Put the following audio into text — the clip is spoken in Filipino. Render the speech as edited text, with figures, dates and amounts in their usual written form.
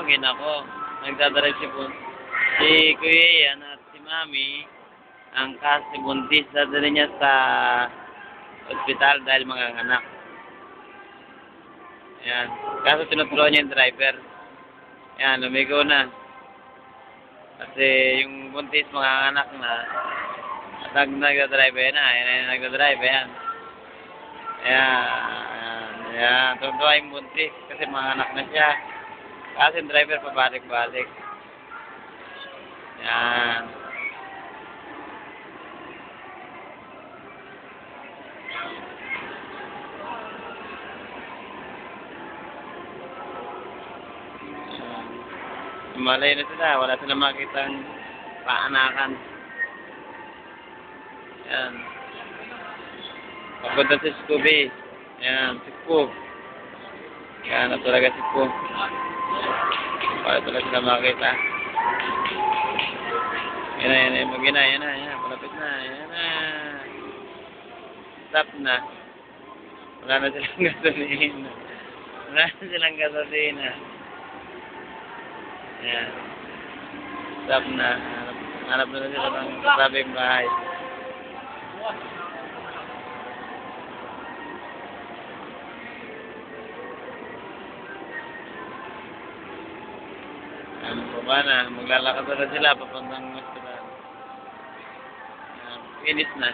tawagin ako. Nagdadrive si Kuya Ian at si Mami. Ang kasi buntis, dadali niya sa ospital dahil manganganak. Ayan. Kaso tinutulungan niya yung driver. Ayan, lumigo na. Kasi yung buntis manganganak na. At nagdadrive na. Ayan, nagdadrive. Ayan. Ayan. Ayan. Tuntua yung buntis kasi manganganak na siya. Kasi yung driver pabalik-balik. Ayan. Malay na sila, wala silang makitang paanakan. Yan. Papunta si Scooby. Yan, si Scoob. Yan, na talaga si Scoob. Wala talaga sila makita. Yan na, mag-ina, yan na, palapit na, yan na. Stop na. Wala na silang gasolina. Wala na silang gasolina. Ayan. Stop na. Hanap na sila ng sabing bahay. Ano po ba na? Maglalakad na sila papuntang hospital. Finish na.